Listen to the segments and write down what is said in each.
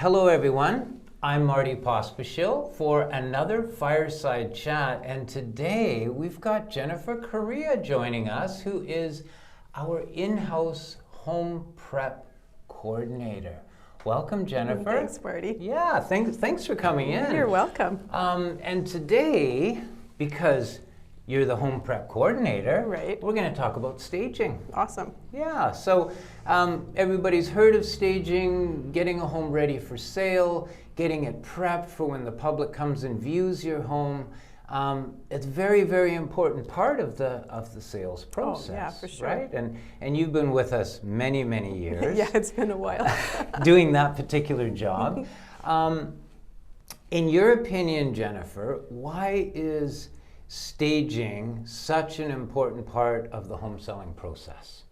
Hello everyone, I'm Marty Pospischil for another Fireside Chat, and today we've got Jennifer Correa joining us, who is our in-house home prep coordinator. Welcome, Jennifer. Thanks, Marty. Yeah, thanks for coming in. You're welcome. And today, because you're the home prep coordinator, Right. we're going to talk about staging. Awesome. Yeah, so everybody's heard of staging, getting a home ready for sale, getting it prepped for when the public comes and views your home. It's a very, very important part of the sales process. Oh, yeah, for sure. Right? And you've been with us many, many years. Yeah, it's been a while. doing that particular job. In your opinion, Jennifer, why is staging such an important part of the home selling process?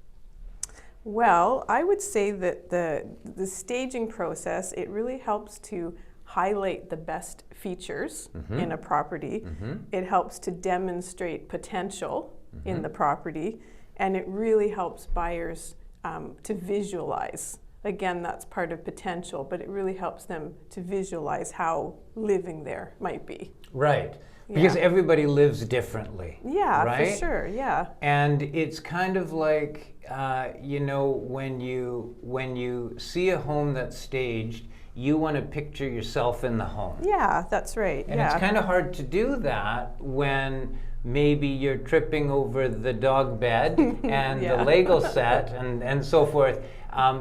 Well, I would say that the staging process, it really helps to highlight the best features in a property. It helps to demonstrate potential in the property, and it really helps buyers to visualize. Again, that's part of potential, but it really helps them to visualize how living there might be. Right. Because everybody lives differently. Yeah, right? for sure, yeah. And it's kind of like, when you see a home that's staged, you want to picture yourself in the home. Yeah, that's right. And it's kind of hard to do that when maybe you're tripping over the dog bed and the Lego set and so forth,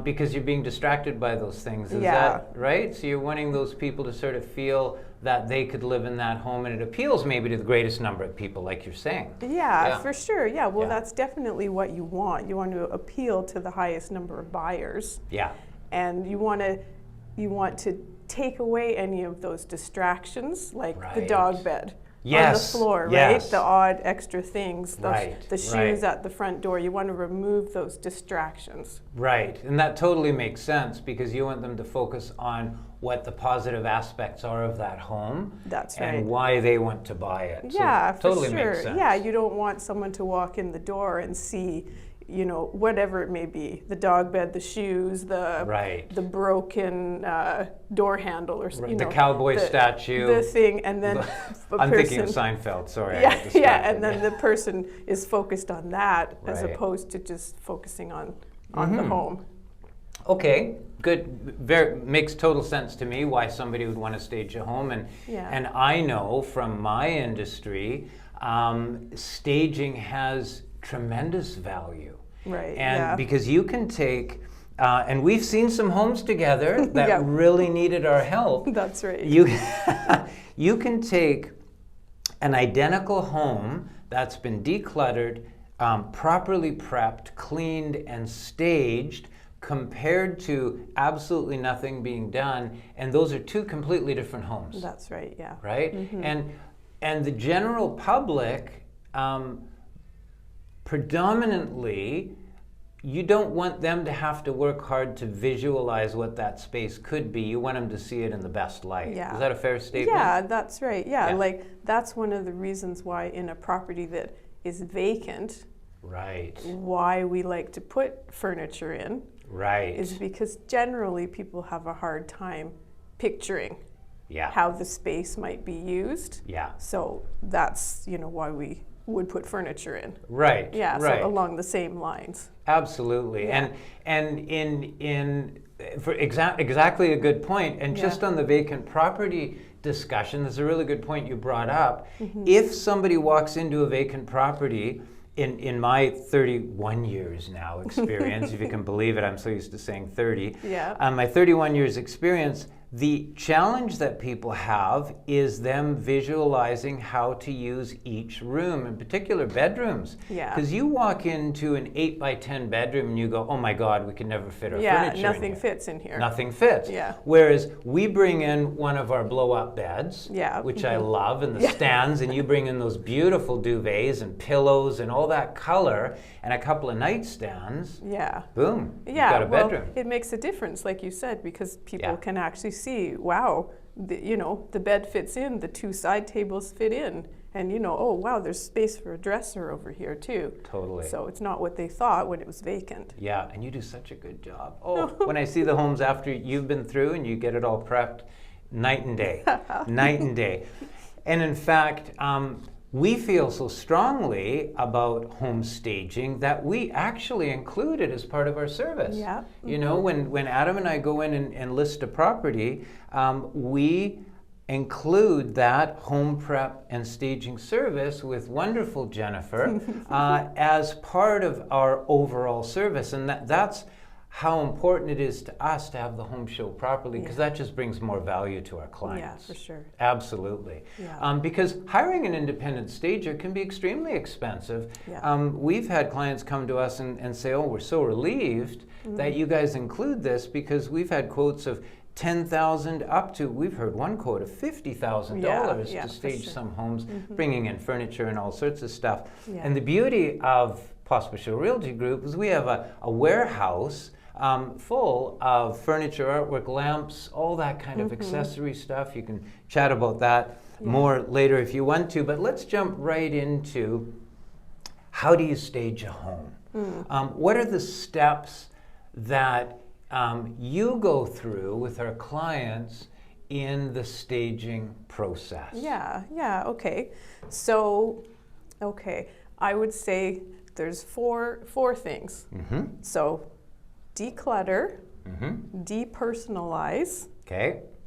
because you're being distracted by those things. Is that right? So you're wanting those people to sort of feel that they could live in that home, and it appeals maybe to the greatest number of people, like you're saying. Yeah, for sure. Yeah, well, that's definitely what you want. You want to appeal to the highest number of buyers. Yeah. And you want to take away any of those distractions, like the dog bed on the floor, right? The odd extra things, the shoes at the front door. You want to remove those distractions. Right, and that totally makes sense, because you want them to focus on what the positive aspects are of that home. That's right. And why they want to buy it. Yeah, so totally for sure. Makes sense. Yeah, you don't want someone to walk in the door and see, whatever it may be, the dog bed, the shoes, the broken door handle, or the cowboy statue, the thing, and then I'm thinking of Seinfeld. Sorry. And then the person is focused on that as opposed to just focusing on the home. Okay, good. Makes total sense to me why somebody would want to stage a home, and I know from my industry, staging has tremendous value. Right. And because you can take, and we've seen some homes together that really needed our help. That's right. You can take an identical home that's been decluttered, properly prepped, cleaned, and staged, compared to absolutely nothing being done, and those are two completely different homes. That's right. Yeah. Right. And the general public, predominantly, you don't want them to have to work hard to visualize what that space could be. You want them to see it in the best light. Yeah. Is that a fair statement? Yeah, that's right. Yeah, like that's one of the reasons why in a property that is vacant, why we like to put furniture in, is because generally people have a hard time picturing how the space might be used. Yeah. So that's why we would put furniture in. Right. Yeah. So along the same lines. Absolutely. Yeah. And for exactly a good point. And just on the vacant property discussion, there's a really good point you brought up. If somebody walks into a vacant property, in my 31 years now experience, if you can believe it, I'm so used to saying 30. Yeah. My 31 years experience, the challenge that people have is them visualizing how to use each room, in particular bedrooms. Yeah. Because you walk into an 8x10 bedroom and you go, oh my God, we can never fit our furniture in here. Nothing fits in here. Nothing fits. Yeah. Whereas we bring in one of our blow-up beds, which I love, and the stands, and you bring in those beautiful duvets and pillows and all that color, and a couple of nightstands. Yeah. Boom. Yeah. You've got a bedroom. It makes a difference, like you said, because people can actually see, wow, the bed fits in, the 2 side tables fit in, and oh wow, there's space for a dresser over here too. Totally. So it's not what they thought when it was vacant. Yeah, and you do such a good job. Oh, when I see the homes after you've been through and you get it all prepped, night and day, night and day. And in fact, we feel so strongly about home staging that we actually include it as part of our service. Yeah. When Adam and I go in and list a property, we include that home prep and staging service with wonderful Jennifer as part of our overall service. And that's how important it is to us to have the home show properly, because that just brings more value to our clients. Yeah, for sure. Absolutely. Yeah. Because hiring an independent stager can be extremely expensive. Yeah. We've had clients come to us and say, oh, we're so relieved that you guys include this, because we've had quotes of $10,000 up to, we've heard one quote of $50,000 to stage some homes, bringing in furniture and all sorts of stuff. Yeah. And the beauty of Pospischil Realty Group is we have a warehouse full of furniture, artwork, lamps, all that kind of accessory stuff. You can chat about that more later if you want to, but let's jump right into how do you stage a home? What are the steps that you go through with our clients in the staging process? Yeah, okay. So, I would say there's four things. So, declutter, depersonalize,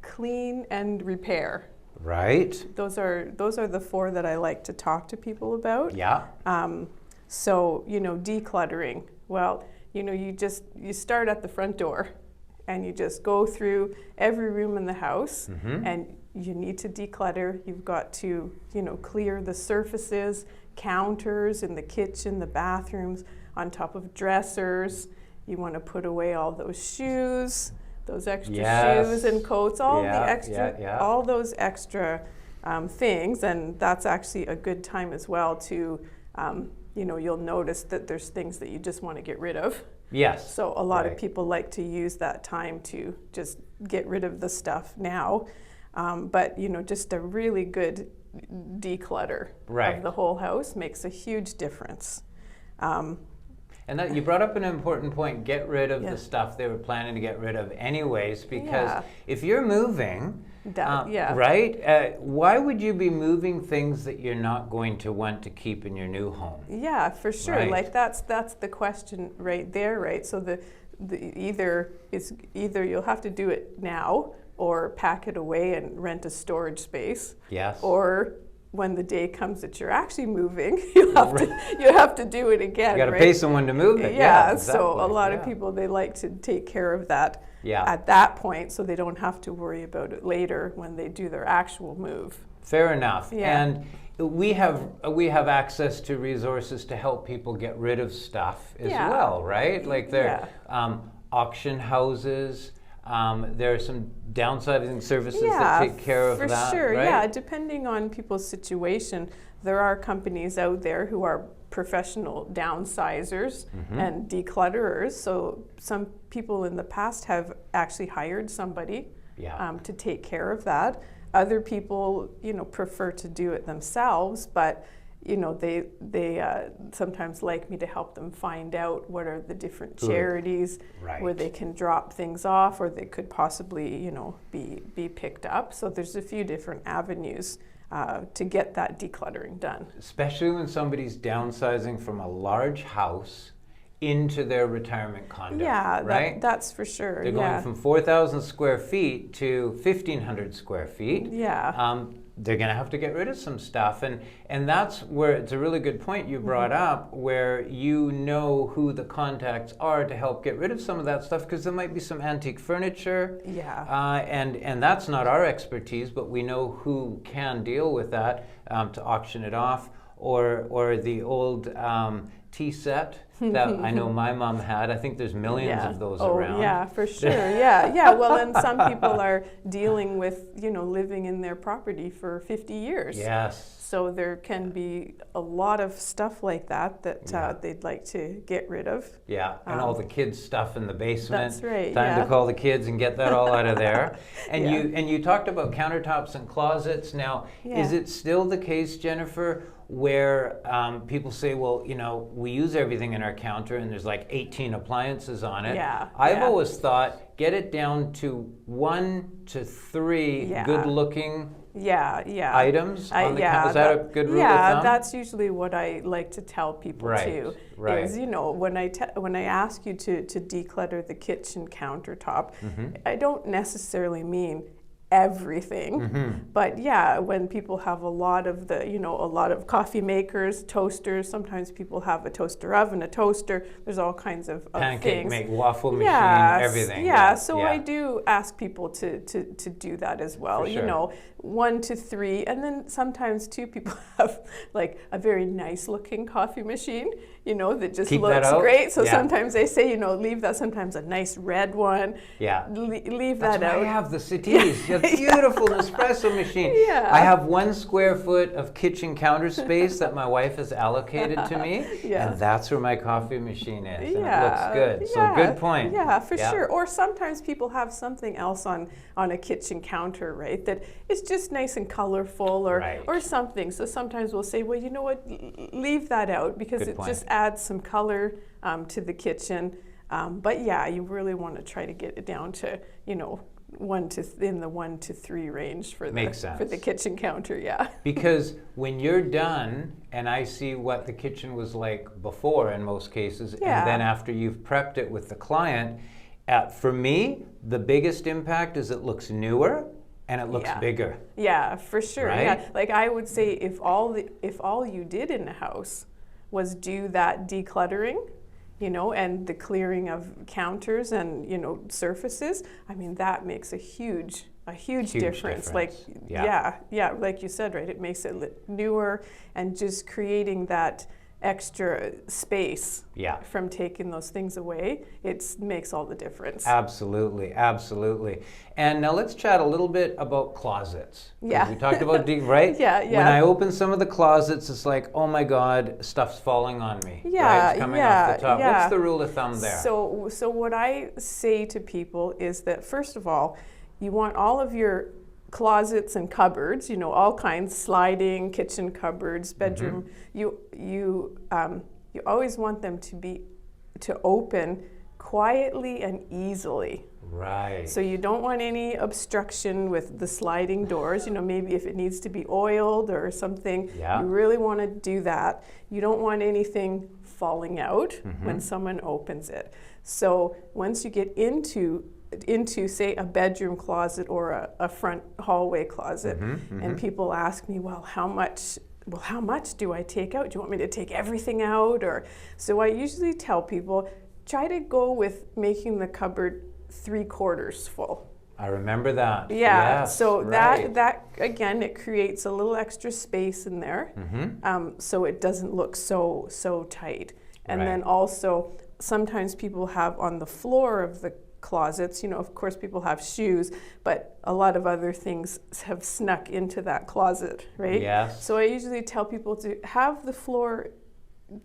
clean, and repair. Right. Those are the 4 that I like to talk to people about. Yeah. So, decluttering. Well, you start at the front door and you just go through every room in the house, and you need to declutter. You've got to, clear the surfaces, counters in the kitchen, the bathrooms, on top of dressers. You want to put away all those shoes, those extra shoes and coats, all those extra things. And that's actually a good time as well to, you'll notice that there's things that you just want to get rid of. Yes. So a lot of people like to use that time to just get rid of the stuff now. But, just a really good declutter of the whole house makes a huge difference. And that you brought up an important point, get rid of the stuff they were planning to get rid of anyways, because if you're moving, right, why would you be moving things that you're not going to want to keep in your new home? Yeah, for sure. Right. Like that's the question right there, right? So either you'll have to do it now or pack it away and rent a storage space. Yes. Or when the day comes that you're actually moving, you have to do it again. You got to pay someone to move it. Yeah, exactly. So a lot of people, they like to take care of that at that point, so they don't have to worry about it later when they do their actual move. Fair enough. Yeah. And we have access to resources to help people get rid of stuff as well, right? Like there are auction houses. There are some downsizing services that take care of that. For sure, right? yeah. Depending on people's situation, there are companies out there who are professional downsizers and declutterers. So some people in the past have actually hired somebody to take care of that. Other people, prefer to do it themselves, but they sometimes like me to help them find out what are the different charities where they can drop things off, or they could possibly, be picked up. So there's a few different avenues to get that decluttering done. Especially when somebody's downsizing from a large house into their retirement condo. Yeah, right? That's for sure. They're going from 4,000 square feet to 1,500 square feet. Yeah. They're going to have to get rid of some stuff. And that's where it's a really good point you brought up, where you know who the contacts are to help get rid of some of that stuff, because there might be some antique furniture. Yeah. And that's not our expertise, but we know who can deal with that to auction it off, or the old tea set. that I know my mom had. I think there's millions of those around. Yeah, for sure. Yeah. Well, and some people are dealing with, living in their property for 50 years. Yes. So there can be a lot of stuff like that they'd like to get rid of. Yeah, and all the kids' stuff in the basement. That's right. Time to call the kids and get that all out of there. And you talked about countertops and closets. Now, is it still the case, Jennifer, where people say, well, we use everything in our counter and there's like 18 appliances on it? I've always thought, get it down to 1 to 3 good-looking items on the counter. Is that a good rule of thumb? Yeah, that's usually what I like to tell people too. Right. Is, when I ask you to declutter the kitchen countertop, I don't necessarily mean everything, but when people have a lot of coffee makers, toasters, sometimes people have a toaster oven, a toaster, there's all kinds of pancake things. waffle machine, everything. So I do ask people to do that as well. For sure. 1 to 3, and then sometimes too people have like a very nice looking coffee machine, that just looks great. So sometimes they say, leave that, sometimes a nice red one. Yeah. Leave that out. I have the Cities, a beautiful Nespresso machine. Yeah. I have 1 square foot of kitchen counter space that my wife has allocated to me, and that's where my coffee machine is, and it looks good. So good point. Yeah, for sure. Or sometimes people have something else on a kitchen counter, right, that is just nice and colorful or something. So sometimes we'll say, well, you know what, leave that out because just adds some color to the kitchen. But you really want to try to get it down to, in the 1 to 3 range for the kitchen counter, Because when you're done and I see what the kitchen was like before in most cases, and then after you've prepped it with the client, for me, the biggest impact is it looks newer and it looks bigger. Yeah, for sure. Right? Yeah, like I would say, if all you did in the house was do that decluttering, and the clearing of counters and surfaces, I mean that makes a huge difference. Like like you said, right? It makes it look newer and just creating that extra space from taking those things away, it makes all the difference. Absolutely. And now let's chat a little bit about closets. Yeah. We talked about right? When I open some of the closets, it's like, oh my God, stuff's falling on me. Yeah, It's coming off the top. What's the rule of thumb there? So what I say to people is that, first of all, you want all of your closets and cupboards, all kinds, sliding, kitchen cupboards, bedroom. You always want them to open quietly and easily. Right. So you don't want any obstruction with the sliding doors. Maybe if it needs to be oiled or something, you really want to do that. You don't want anything falling out when someone opens it. So once you get into say a bedroom closet or a front hallway closet, and people ask me, well, how much do I take out? Do you want me to take everything out? Or so I usually tell people, try to go with making the cupboard 3/4 full. I remember that. Yes, so that again, it creates a little extra space in there, so it doesn't look so tight. And then also sometimes people have on the floor of the closets, of course people have shoes, but a lot of other things have snuck into that closet, right? Yes. So I usually tell people to have the floor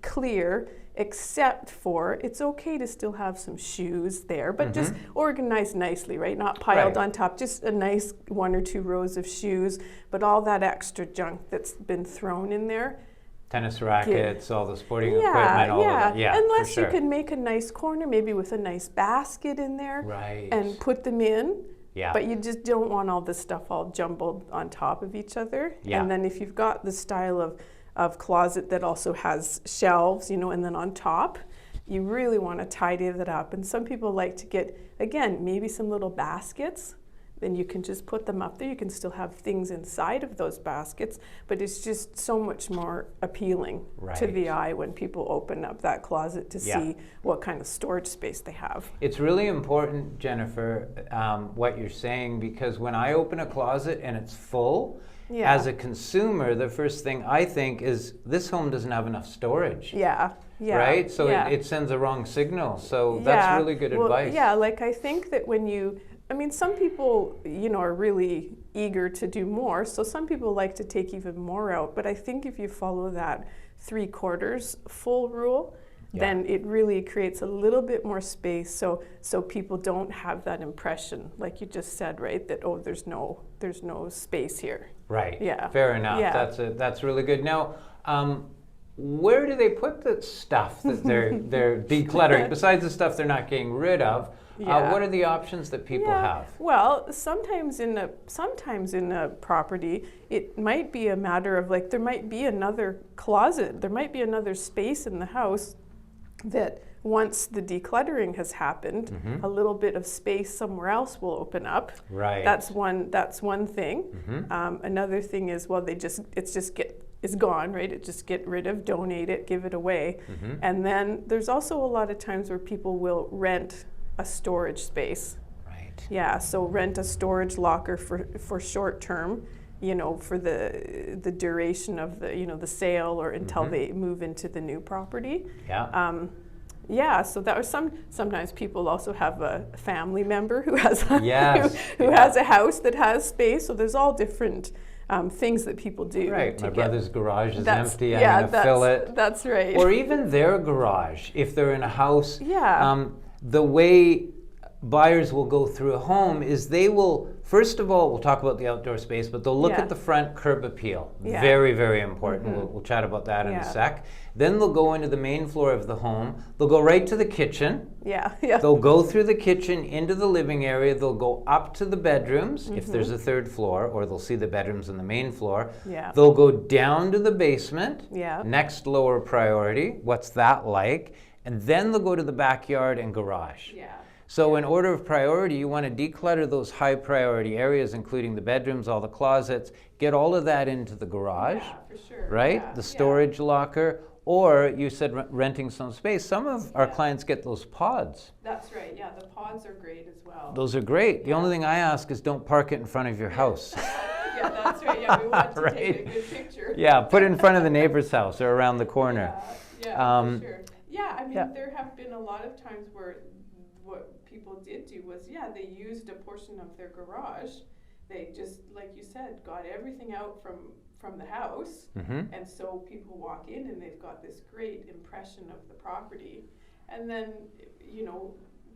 clear, except for, it's okay to still have some shoes there, but just organized nicely, right? Not piled on top, just a nice 1 or 2 rows of shoes, but all that extra junk that's been thrown in there, tennis rackets, all the sporting equipment, all of it. Unless you can make a nice corner, maybe with a nice basket in there, and put them in. But you just don't want all this stuff all jumbled on top of each other. And then if you've got the style of closet that also has shelves, and then on top, you really want to tidy that up. And some people like to get, again, maybe some little baskets. Then you can just put them up there. You can still have things inside of those baskets, but it's just so much more appealing to the eye when people open up that closet to see what kind of storage space they have. It's really important, Jennifer, what you're saying, because when I open a closet and it's full, as a consumer, the first thing I think is, this home doesn't have enough storage. right? So it sends a wrong signal. So that's really good advice. Yeah, like I think that some people, are really eager to do more. So some people like to take even more out. But I think if you follow that 3/4 full rule, then it really creates a little bit more space. So people don't have that impression, like you just said, right? That, there's no space here. Right. Yeah. Fair enough. Yeah. That's really good. Now, where do they put the stuff that they're decluttering besides the stuff they're not getting rid of? What are the options that people have? Well, sometimes in a property, it might be a matter of like there might be another closet, there might be another space in the house that once the decluttering has happened, a little bit of space somewhere else will open up. Right. That's one thing. Another thing is, it's gone, right? It just get rid of, donate it, give it away. And then there's also a lot of times where people will rent a storage space. Right. Yeah, so rent a storage locker for short term, for the duration of the sale or until they move into the new property. Yeah. So that was sometimes people also have a family member who has who has a house that has space. So there's all different things that people do. Right. My brother's garage is empty. I'm going to fill it. That's right. Or even their garage, if they're in a house. Yeah. The way buyers will go through a home is they will, first of all, we'll talk about the outdoor space, but they'll look at the front curb appeal. Very, very important. We'll chat about that in a sec. Then they'll go into the main floor of the home. They'll go right to the kitchen. They'll go through the kitchen into the living area. They'll go up to the bedrooms if there's a third floor, or they'll see the bedrooms on the main floor. They'll go down to the basement. Next lower priority. What's that like? And then they'll go to the backyard and garage. So in order of priority, you want to declutter those high priority areas, including the bedrooms, all the closets, get all of that into the garage, for sure. right? The storage locker, or you said renting some space. Some of our clients get those pods. That's right, the pods are great as well. Those are great. The only thing I ask is don't park it in front of your house. That's right, we want to take a good picture. Put it in front of the neighbor's house or around the corner. For sure. There have been a lot of times where what people did do was, they used a portion of their garage. They just, like you said, got everything out from the house. And so people walk in and they've got this great impression of the property. And then,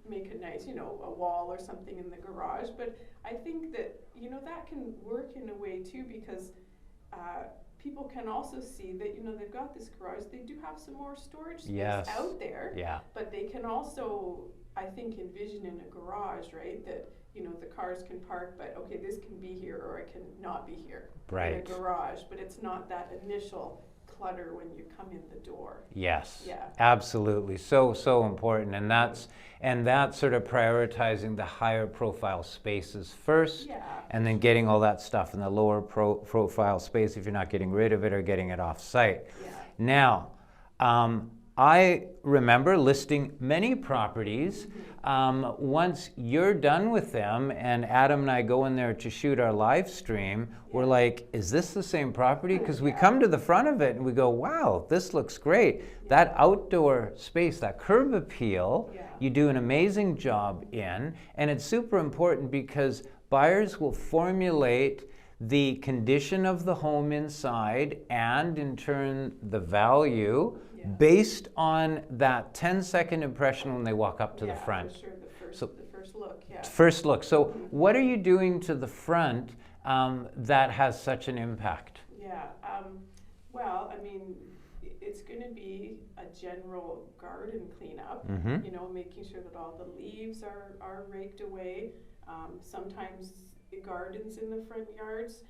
make a nice, a wall or something in the garage. But I think that, that can work in a way too, because people can also see that, they've got this garage. They do have some more storage space out there. But they can also, I think, envision in a garage, right, that, the cars can park, but okay, this can be here or it can not be here in a garage. But it's not that initial clutter when you come in the door. Yes. Absolutely. So important. And that's sort of prioritizing the higher profile spaces first, and then getting all that stuff in the lower profile space if you're not getting rid of it or getting it off site. Now, I remember listing many properties. Once you're done with them and Adam and I go in there to shoot our live stream, we're like, is this the same property? Because we come to the front of it and we go, wow, this looks great. That outdoor space, that curb appeal, you do an amazing job in. And it's super important because buyers will formulate the condition of the home inside and in turn the value based on that 10-second impression when they walk up to the front. For sure. The first look, First look. So what are you doing to the front that has such an impact? It's going to be a general garden cleanup, making sure that all the leaves are raked away. Sometimes gardens in the front yards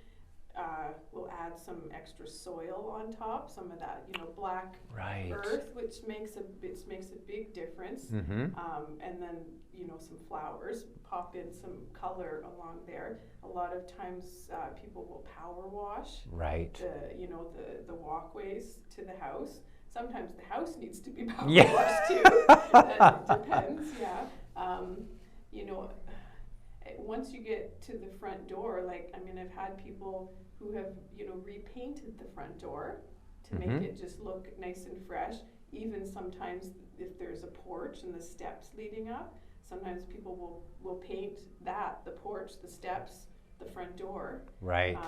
we'll add some extra soil on top, some of that, black earth, which makes a big difference. And then, some flowers, pop in some color along there. A lot of times people will power wash the walkways to the house. Sometimes the house needs to be power washed too. It depends, once you get to the front door, I've had people who have, repainted the front door to make it just look nice and fresh. even sometimes if there's a porch and the steps leading up, sometimes people will paint the porch, the steps, the front door. Right.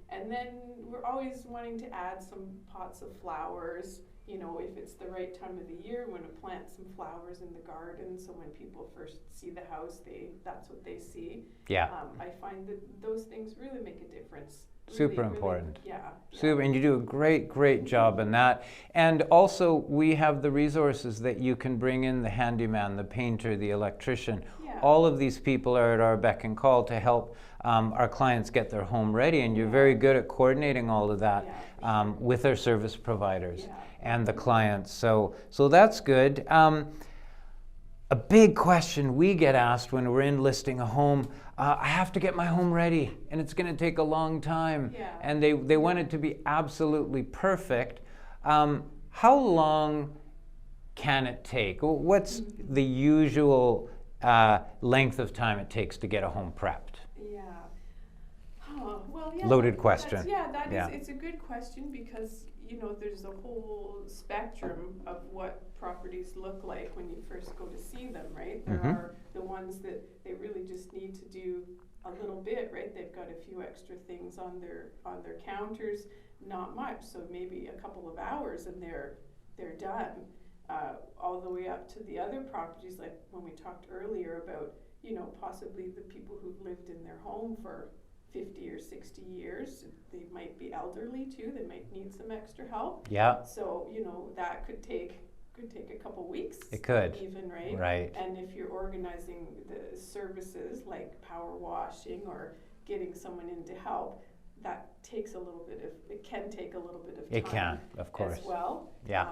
And then we're always wanting to add some pots of flowers, you know, if it's the right time of the year, we want to plant some flowers in the garden, so when people first see the house, that's what they see. Yeah. I find that those things really make a difference. Super important. Yeah. Super, and you do a great job in that. And also, we have the resources that you can bring in: the handyman, the painter, the electrician. Yeah. All of these people are at our beck and call to help our clients get their home ready, and you're very good at coordinating all of that with our service providers and the clients. So that's good. A big question we get asked when we're in listing a home, I have to get my home ready and it's going to take a long time. Yeah. And they want it to be absolutely perfect. How long can it take? What's the usual length of time it takes to get a home prepped? Yeah. Well, yeah. Loaded question. It's a good question because, you know, there's a whole spectrum of what properties look like when you first go to see them, right? There are the ones that they really just need to do a little bit, right? They've got a few extra things on their counters, not much, so maybe a couple of hours and they're done. All the way up to the other properties, like when we talked earlier about, you know, possibly the people who've lived in their home for 50 or 60 years. They might be elderly too. They might need some extra help. Yeah. So, you know, that could take a couple weeks. It could. Even, right? Right. And if you're organizing the services like power washing or getting someone in to help, that takes a little bit of, it can take a little bit of time. It can, of course. As well. Yeah.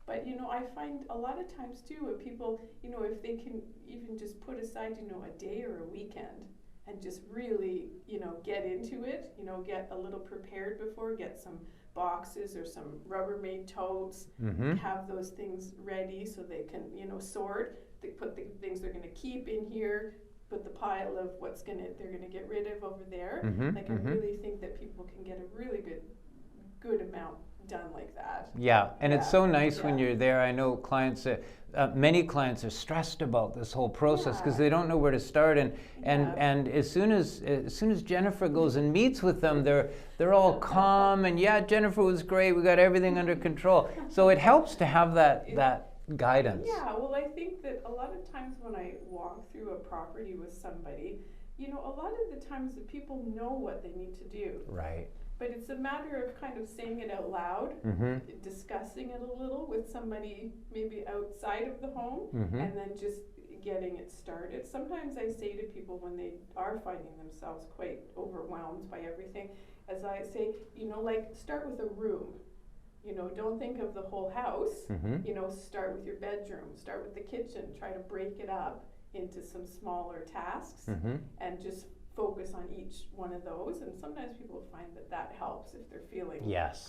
But, you know, I find a lot of times too, when people, you know, if they can even just put aside, you know, a day or a weekend and just really, you know, get into it, you know, get a little prepared before, get some boxes or some Rubbermaid totes, have those things ready so they can, you know, sort. They put the things they're going to keep in here, put the pile of they're going to get rid of over there. Like I really think that people can get a really good amount done like that. Yeah, and it's so nice when you're there. I know clients, many clients are stressed about this whole process because they don't know where to start. And as soon as Jennifer goes and meets with them, they're all calm and Jennifer was great. We got everything under control. So it helps to have that guidance. Yeah, well, I think that a lot of times when I walk through a property with somebody, you know, a lot of the times the people know what they need to do. Right. But it's a matter of kind of saying it out loud, discussing it a little with somebody maybe outside of the home, and then just getting it started. Sometimes I say to people when they are finding themselves quite overwhelmed by everything, as I say, you know, like start with a room. You know, don't think of the whole house. You know, start with your bedroom, start with the kitchen, try to break it up into some smaller tasks and just focus on each one of those, and sometimes people find that helps if they're feeling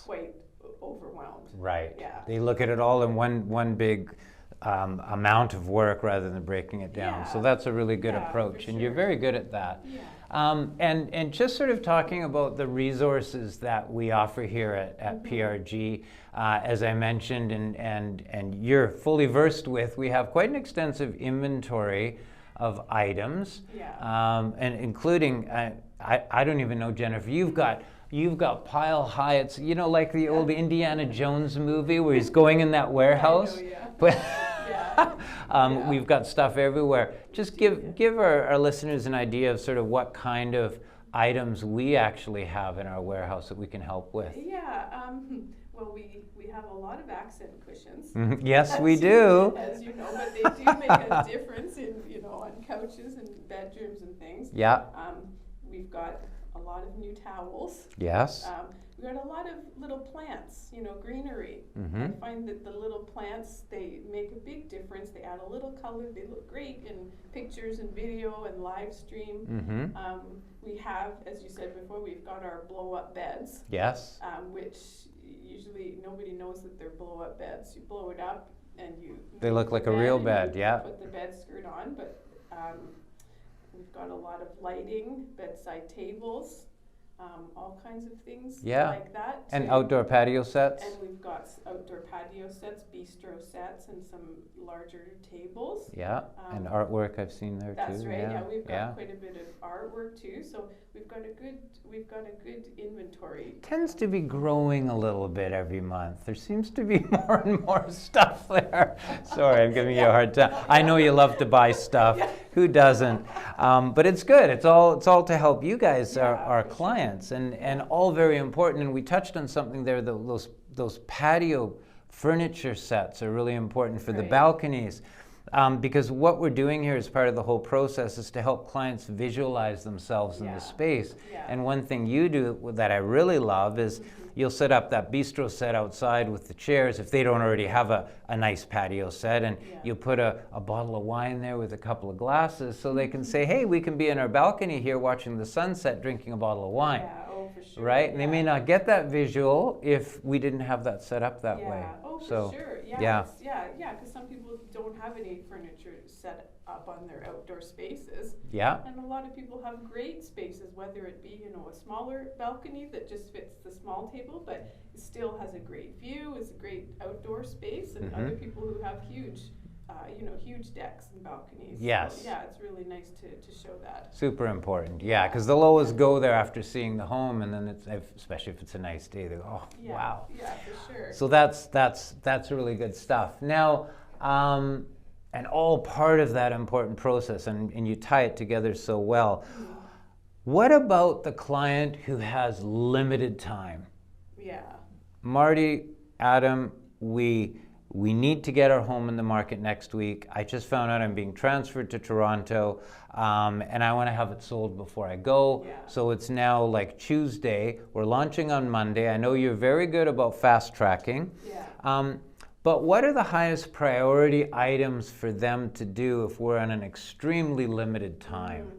quite overwhelmed. Right. Yeah. They look at it all in one big amount of work rather than breaking it down. So that's a really good approach, and you're very good at that. Yeah. And just sort of talking about the resources that we offer here at PRG, as I mentioned, and you're fully versed with, we have quite an extensive inventory of items, and including, I don't even know, Jennifer, you've got pile high, it's, you know, like the old Indiana Jones movie where he's going in that warehouse. We've got stuff everywhere. Just give our listeners an idea of sort of what kind of items we actually have in our warehouse that we can help with. Well, we have a lot of accent cushions. Yes, we do. As you know, but they do make a difference in, you know, on couches and bedrooms and things. Yeah. We've got a lot of new towels. Yes. We've got a lot of little plants, you know, greenery. I find that the little plants, they make a big difference. They add a little color. They look great in pictures and video and live stream. We have, as you said before, we've got our blow-up beds. Yes. Which usually nobody knows that they're blow-up beds. You blow it up and they look like a real bed, put the bed skirt on, but we've got a lot of lighting, bedside tables. all kinds of things Yeah. like that. And outdoor patio sets? And we've got outdoor patio sets, bistro sets, and some larger tables. Yeah, and artwork I've seen there too. That's right. Yeah, Yeah, we've got quite a bit of artwork too. So we've got a good inventory. Tends to be growing a little bit every month. There seems to be more and more stuff there. Sorry, I'm giving you a hard time. I know you love to buy stuff. Yeah. Who doesn't? But it's good. It's all to help you guys, our clients, and all very important. And we touched on something there. Those patio furniture sets are really important for the balconies. Because what we're doing here as part of the whole process is to help clients visualize themselves in the space. Yeah. And one thing you do that I really love is you'll set up that bistro set outside with the chairs if they don't already have a nice patio set, and you'll put a bottle of wine there with a couple of glasses so they can say, hey, we can be in our balcony here watching the sunset drinking a bottle of wine. Yeah, oh, for sure. Right? And they may not get that visual if we didn't have that set up that way. Oh, so, for sure. Yeah, because some people don't have any furniture set up on their outdoor spaces. Yeah. And a lot of people have great spaces, whether it be, a smaller balcony that just fits the small table, but it still has a great view, is a great outdoor space, and other people who have huge decks and balconies. Yes. So, yeah, it's really nice to show that. Super important. Yeah, because they'll always go there after seeing the home, and then especially if it's a nice day, they go, oh, wow. Yeah, for sure. So that's really good stuff. Now, and all part of that important process, and you tie it together so well. What about the client who has limited time? Yeah. Marty, Adam, we need to get our home in the market next week. I just found out I'm being transferred to Toronto, and I want to have it sold before I go. Yeah. So it's now like Tuesday. We're launching on Monday. I know you're very good about fast tracking. Yeah. But what are the highest priority items for them to do if we're on an extremely limited time?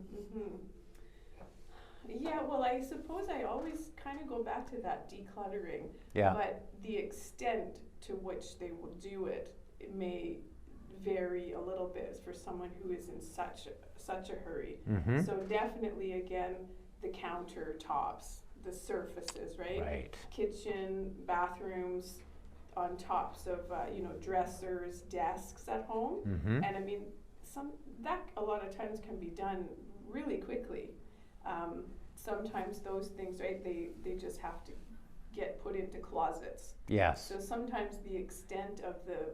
Yeah, well, I suppose I always kind of go back to that decluttering. Yeah. But the extent to which they will do it, it may vary a little bit for someone who is in such a hurry. So definitely, again, the countertops, the surfaces, right? Right. Kitchen, bathrooms, on tops of dressers, desks at home. And I mean, that a lot of times can be done really quickly. Sometimes those things, right, they just have to get put into closets. Yes. So sometimes the extent of the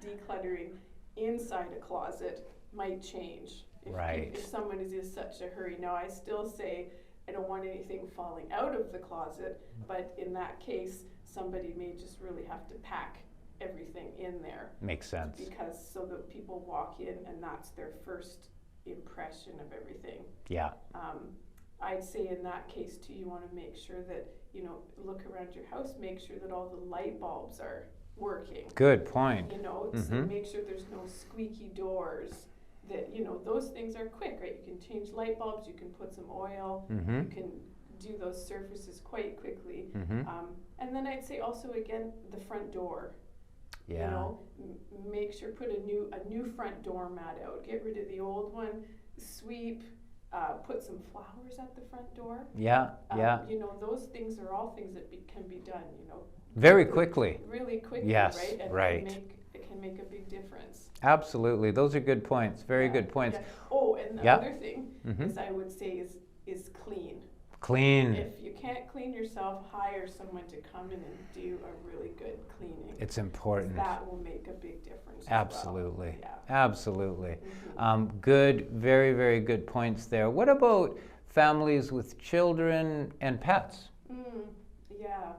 decluttering inside a closet might change. If someone is in such a hurry. Now, I still say I don't want anything falling out of the closet, but in that case, somebody may just really have to pack everything in there. Makes sense. Because so that people walk in and that's their first impression of everything. Yeah. I'd say in that case too, you want to make sure that, look around your house, make sure that all the light bulbs are working. Good point. So make sure there's no squeaky doors. That, those things are quick, right? You can change light bulbs, you can put some oil, you can do those surfaces quite quickly. And then I'd say also, again, the front door. Yeah. Make sure, put a new front door mat out. Get rid of the old one, sweep, put some flowers at the front door. Yeah, those things are all things that can be done, very quickly. Really quickly, yes, right? And right. It can make a big difference. Absolutely. Those are good points. Very good points. Yeah. Oh, and the other thing is I would say is clean. Clean. If you can't clean yourself, hire someone to come in and do a really good cleaning. It's important. That will make a big difference. Absolutely. As well. Absolutely. Good, very, very good points there. What about families with children and pets? Yeah.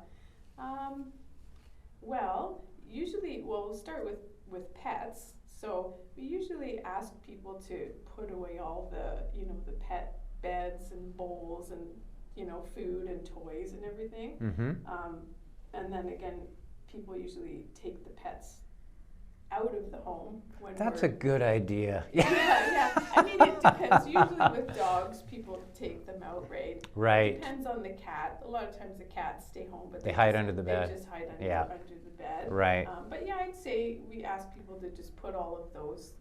Well, usually, we'll start with pets. So we usually ask people to put away all the, the pet beds and bowls and, food and toys and everything. And then again, people usually take the pets out of the home. That's a good idea. Yeah. I mean, it depends. Usually with dogs, people take them out, right? Right. It depends on the cat. A lot of times the cats stay home, but they hide under the bed. They just hide under the bed. Right. But yeah, I'd say we ask people to just put all of those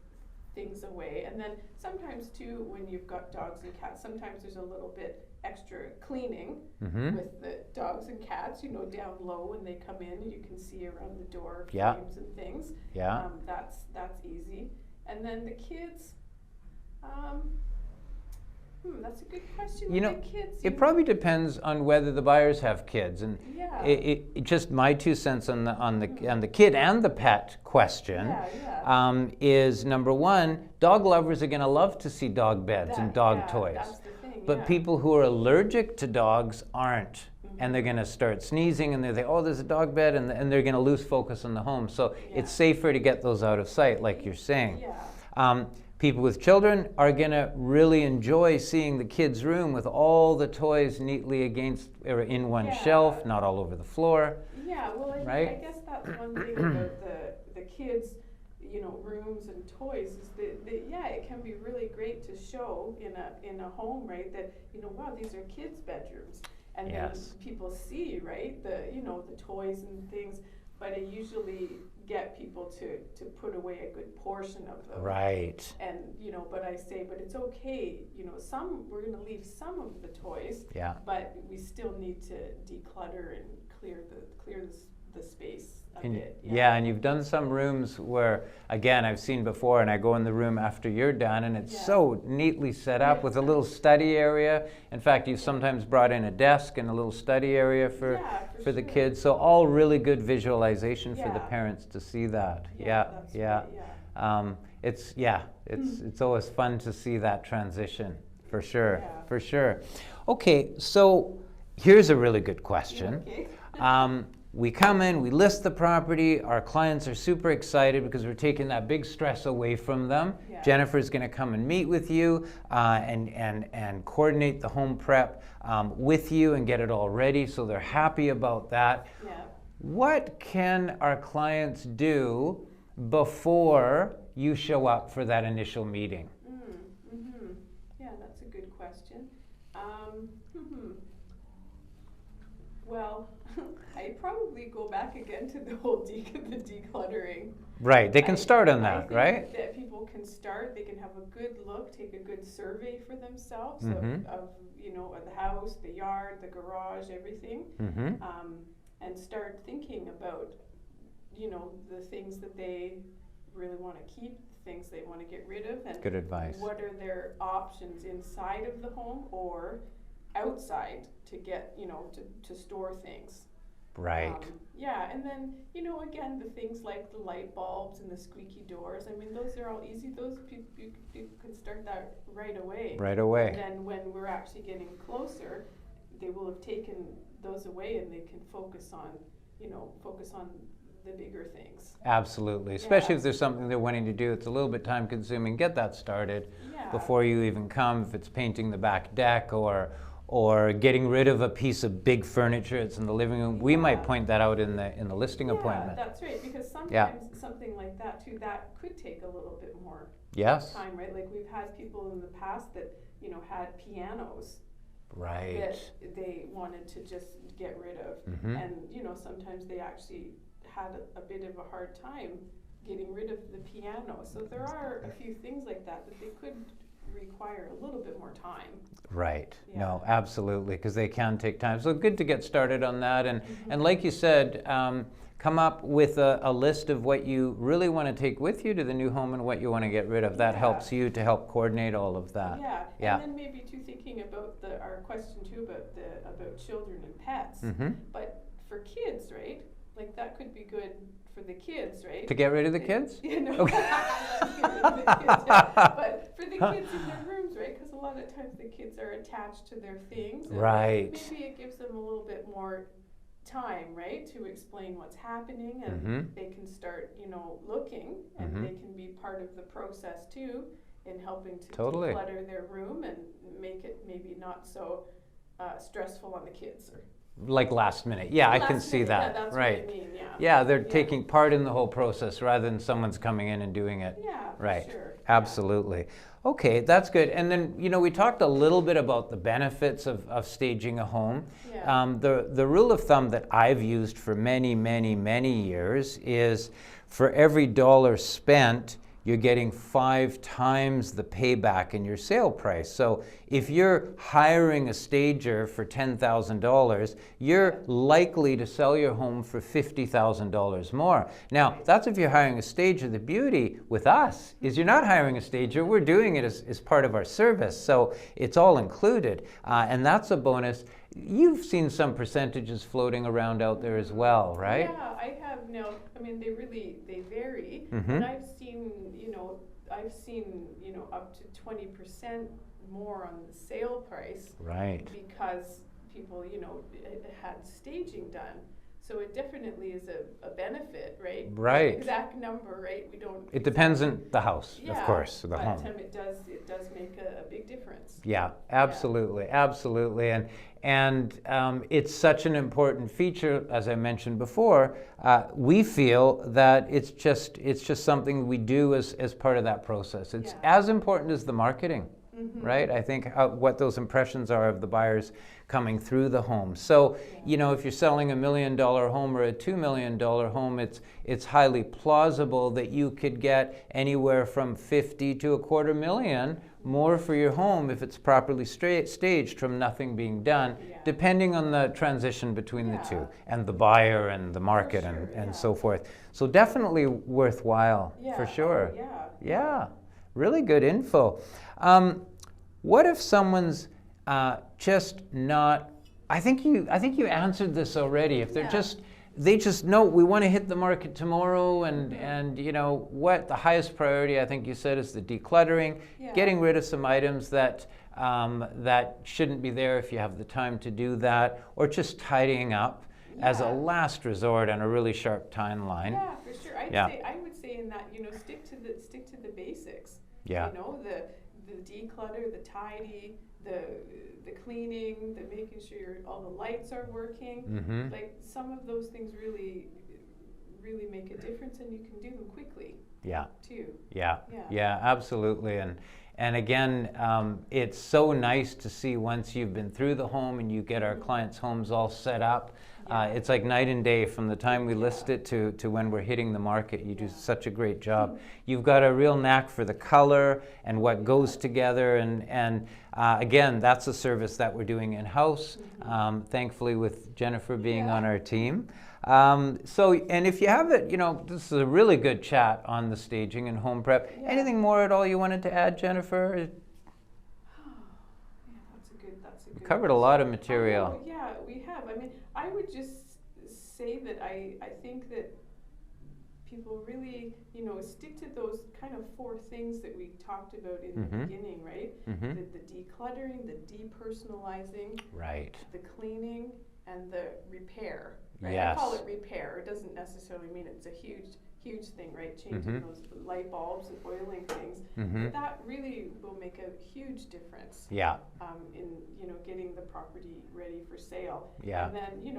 things away. And then sometimes too, when you've got dogs and cats, sometimes there's a little bit extra cleaning with the dogs and cats, you know, down low when they come in, and you can see around the door frames and things. That's easy. And then the kids, that's a good question. You know, the kids, it probably depends on whether the buyers have kids, and it just my 2 cents on the kid and the pet question is, number one, dog lovers are going to love to see dog beds and dog toys, that's the thing, but people who are allergic to dogs aren't. And they're going to start sneezing, and they think, oh, there's a dog bed, and they're going to lose focus on the home. So it's safer to get those out of sight, like you're saying. People with children are going to really enjoy seeing the kids' room with all the toys neatly against or in one shelf, not all over the floor. Yeah, well, I guess that's one thing about the kids, you know, rooms and toys is that it can be really great to show in a home, right? That, you know, wow, these are kids' bedrooms, and then people see, right, the toys and things, but I usually get people to put away a good portion of them. Right. And, you know, but I say, but it's okay, you know, we're going to leave some of the toys, but we still need to declutter and clear the space a bit. And you've done some rooms where, again, I've seen before, and I go in the room after you're done, and it's so neatly set up with a little study area. In fact, you've sometimes brought in a desk and a little study area for the kids. So all really good visualization for the parents to see that. It's always fun to see that transition, for sure. Okay, so here's a really good question. We come in, we list the property, our clients are super excited because we're taking that big stress away from them. Jennifer's going to come and meet with you and coordinate the home prep with you and get it all ready, so they're happy about that. What can our clients do before you show up for that initial meeting? Yeah, that's a good question. Well, I'd probably go back again to the whole the decluttering. Right, they can start on that, right? That people can start, they can have a good look, take a good survey for themselves of you know, the house, the yard, the garage, everything, and start thinking about, you know, the things that they really want to keep, the things they want to get rid of, and good advice. What are their options inside of the home or outside to get, you know, to store things. Right. And then, you know, again, the things like the light bulbs and the squeaky doors, I mean, those are all easy. Those people can start that right away. And then when we're actually getting closer, they will have taken those away, and they can focus on the bigger things. Absolutely, especially if there's something they're wanting to do. It's a little bit time consuming. Get that started before you even come. If it's painting the back deck or getting rid of a piece of big furniture that's in the living room, we might point that out in the listing appointment. That's right, because sometimes something like that too, that could take a little bit more time, right? Like we've had people in the past that, you know, had pianos that they wanted to just get rid of, and, you know, sometimes they actually had a bit of a hard time getting rid of the piano. So there are a few things like that they could require a little bit more time. Right. No, absolutely, because they can take time. So good to get started on that. And like you said, come up with a list of what you really want to take with you to the new home and what you want to get rid of. That helps you to help coordinate all of that. And then maybe too thinking about our question too about children and pets. But for kids, right? Like that could be good for the kids, right? To get rid of the kids? You know, but for the kids in their rooms, right? Because a lot of times the kids are attached to their things. Right. Maybe it gives them a little bit more time, right, to explain what's happening, and they can start, you know, looking, and they can be part of the process too in helping to declutter their room and make it maybe not so stressful on the kids. Like last minute. I can see that. That's right. What I mean, they're taking part in the whole process rather than someone's coming in and doing it. Right. Sure. Absolutely. Okay, that's good. And then, you know, we talked a little bit about the benefits of staging a home. The rule of thumb that I've used for many, many, many years is for every dollar spent, you're getting 5 times the payback in your sale price. So if you're hiring a stager for $10,000, you're likely to sell your home for $50,000 more. Now, that's if you're hiring a stager. The beauty with us is you're not hiring a stager. We're doing it as part of our service. So it's all included. And that's a bonus. You've seen some percentages floating around out there as well, right? Yeah, I have now. I mean, they vary. And I've seen, up to 20% more on the sale price. Right. Because people, had staging done. So it definitely is a benefit, right? Right. The exact number, right? We don't. It depends on the house, yeah, of course, the home. But it does make a big difference. Yeah, absolutely, absolutely, and it's such an important feature, as I mentioned before. We feel that it's just something we do as part of that process. It's as important as the marketing. Right? I think what those impressions are of the buyers coming through the home. So, if you're selling $1 million home or a $2 million home, it's highly plausible that you could get anywhere from $50,000 to $250,000 more for your home if it's properly staged from nothing being done, depending on the transition between the two and the buyer and the market and so forth. So definitely worthwhile for sure. Yeah. Really good info. What if someone's just not? I think you answered this already. If they're they just know we want to hit the market tomorrow, and what the highest priority I think you said is the decluttering, getting rid of some items that shouldn't be there if you have the time to do that, or just tidying up as a last resort on a really sharp timeline. Yeah, for sure. I would say in that stick to the basics. Yeah. The declutter, the tidy, the cleaning, the making sure all the lights are working. Like some of those things really make a difference, and you can do them quickly. Yeah. Too. Yeah, absolutely. And again, it's so nice to see once you've been through the home and you get our clients' homes all set up. It's like night and day from the time we list it to when we're hitting the market. You do such a great job. You've got a real knack for the color and what goes together. And again, that's a service that we're doing in-house, thankfully with Jennifer being on our team. And if you have it, this is a really good chat on the staging and home prep. Anything more at all you wanted to add, Jennifer? That's a good. Covered a lot of material. Yeah, we have. I mean, I would just say that I think that people really, stick to those kind of 4 things that we talked about in the beginning, right? The decluttering, the depersonalizing, right? The cleaning and the repair. Right? Yes. I call it repair. It doesn't necessarily mean it's a huge thing, right? Changing those light bulbs and oiling things. But that really will make a huge difference. Yeah. In getting the property ready for sale. Yeah. And then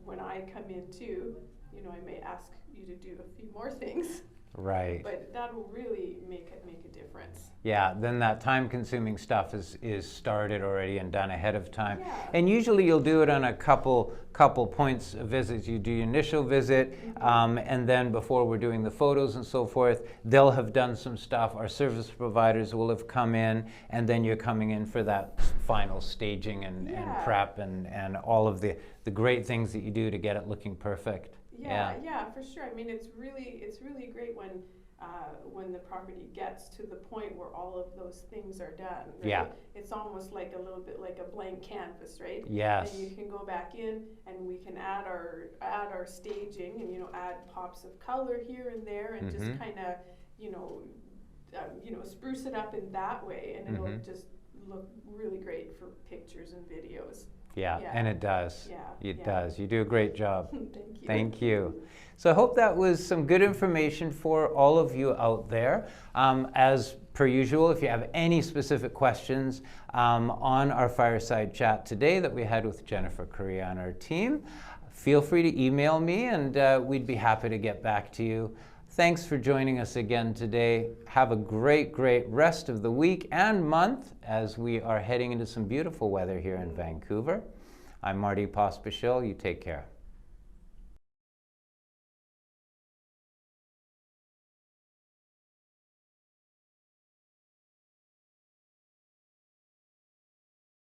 when I come in too, I may ask you to do a few more things. Right. But that will really make a difference. Yeah, then that time-consuming stuff is started already and done ahead of time. Yeah. And usually you'll do it on a couple points of visits. You do your initial visit, and then before we're doing the photos and so forth, they'll have done some stuff. Our service providers will have come in, and then you're coming in for that final staging and prep and all of the great things that you do to get it looking perfect. Yeah, for sure. I mean, it's really great when the property gets to the point where all of those things are done. Right? Yeah. It's almost like a little bit like a blank canvas, right? Yes. And you can go back in and we can add our staging and add pops of color here and there and just kind of spruce it up in that way, and it'll just look really great for pictures and videos. Yeah, and it does. It does. You do a great job. Thank you. Thank you. So I hope that was some good information for all of you out there. As per usual, if you have any specific questions on our Fireside Chat today that we had with Jennifer Correa on our team, feel free to email me and we'd be happy to get back to you. Thanks for joining us again today. Have a great rest of the week and month as we are heading into some beautiful weather here in Vancouver. I'm Marty Pospischil. You take care.